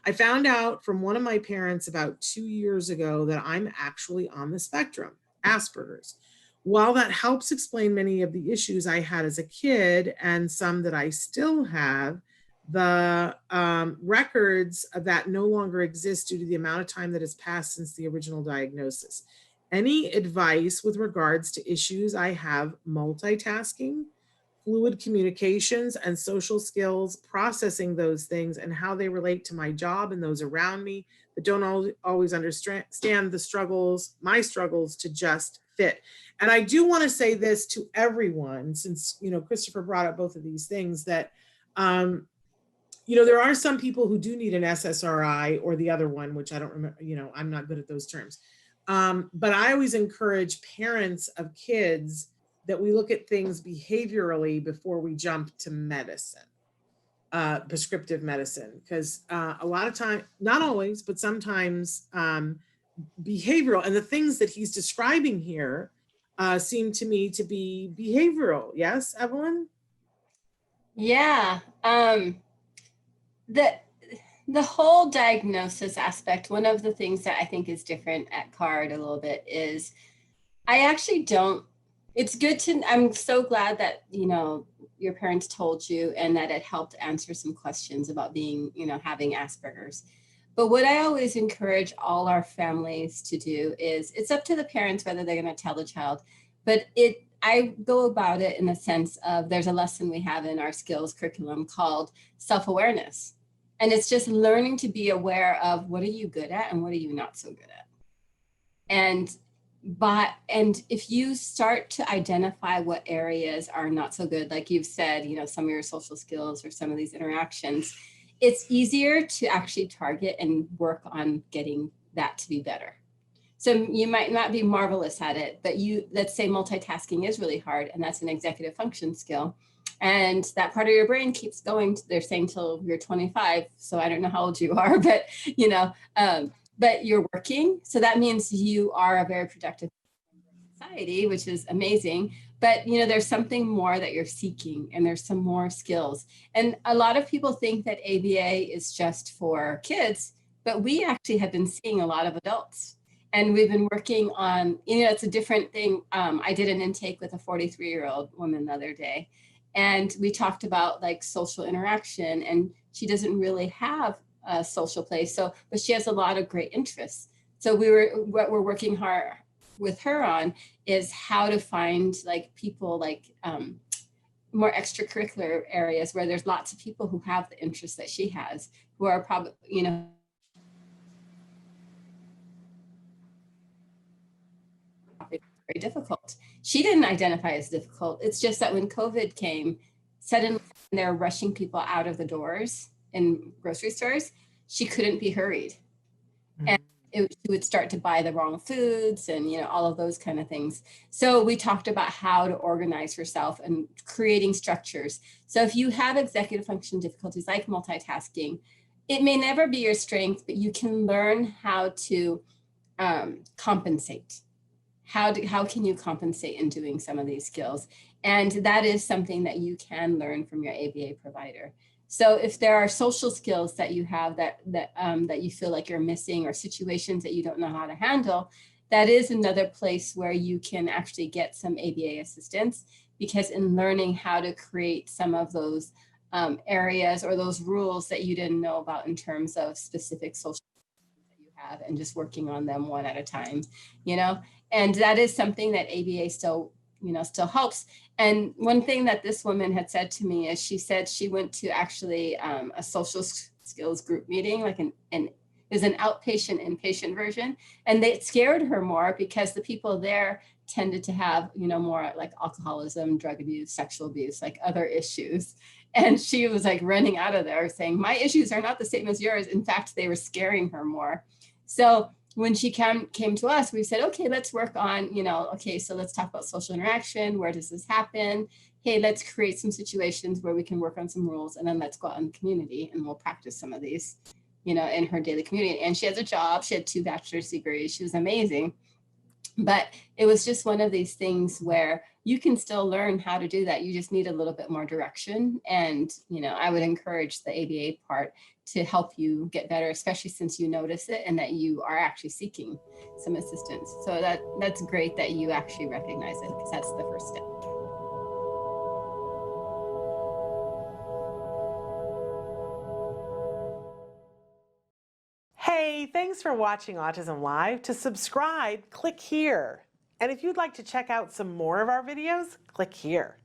I found out from one of my parents about 2 years ago that I'm actually on the spectrum, Asperger's. While that helps explain many of the issues I had as a kid and some that I still have, the records of that no longer exist due to the amount of time that has passed since the original diagnosis. Any advice with regards to issues I have multitasking, fluid communications, and social skills, processing those things and how they relate to my job and those around me that don't always understand the struggles, my struggles to just fit. And I do want to say this to everyone, since, Christopher brought up both of these things, that, there are some people who do need an SSRI or the other one, which I don't remember, I'm not good at those terms. But I always encourage parents of kids that we look at things behaviorally before we jump to medicine, prescriptive medicine, because a lot of time, not always, but sometimes behavioral, and the things that he's describing here seem to me to be behavioral. Yes, Evelyn? Yeah. The whole diagnosis aspect, one of the things that I think is different at CARD a little bit is I actually don't, it's good to, I'm so glad that, your parents told you and that it helped answer some questions about being, having Asperger's. But what I always encourage all our families to do is it's up to the parents whether they're going to tell the child, but I go about it in the sense of there's a lesson we have in our skills curriculum called self-awareness. And it's just learning to be aware of what are you good at and what are you not so good at. And if you start to identify what areas are not so good, like you've said, some of your social skills or some of these interactions, it's easier to actually target and work on getting that to be better. So you might not be marvelous at it, but let's say multitasking is really hard, and that's an executive function skill. And that part of your brain keeps going, they're saying till you're 25. So I don't know how old you are, but, but you're working. So that means you are a very productive society, which is amazing. But, there's something more that you're seeking, and there's some more skills. And a lot of people think that ABA is just for kids, but we actually have been seeing a lot of adults. And we've been working on, it's a different thing. I did an intake with a 43-year-old woman the other day. And we talked about like social interaction, and she doesn't really have a social place. But she has a lot of great interests. So what we're working hard with her on is how to find like people like more extracurricular areas where there's lots of people who have the interests that she has, who are probably, very difficult. She didn't identify as difficult. It's just that when COVID came, suddenly they're rushing people out of the doors in grocery stores. She couldn't be hurried. Mm-hmm. And she would start to buy the wrong foods and, all of those kind of things. So we talked about how to organize herself and creating structures. So if you have executive function difficulties like multitasking, it may never be your strength, but you can learn how to compensate. How can you compensate in doing some of these skills? And that is something that you can learn from your ABA provider. So if there are social skills that you have that you feel like you're missing, or situations that you don't know how to handle, that is another place where you can actually get some ABA assistance, because in learning how to create some of those areas or those rules that you didn't know about in terms of specific social that you have, and just working on them one at a time, and that is something that ABA still helps. And one thing that this woman had said to me is she said she went to actually a social skills group meeting, like it was an outpatient inpatient version. And it scared her more because the people there tended to have, more like alcoholism, drug abuse, sexual abuse, like other issues. And she was like running out of there saying, my issues are not the same as yours. In fact, they were scaring her more. So when she came to us, we said, okay, let's work on, okay, so let's talk about social interaction. Where does this happen? Hey, let's create some situations where we can work on some rules, and then let's go out in the community and we'll practice some of these, in her daily community. And she has a job. She had 2 bachelor's degrees. She was amazing. But it was just one of these things where you can still learn how to do that. You just need a little bit more direction. And, I would encourage the ABA part to help you get better, especially since you notice it and that you are actually seeking some assistance. So that's great that you actually recognize it, because that's the first step. Hey, thanks for watching Autism Live. To subscribe, click here. And if you'd like to check out some more of our videos, click here.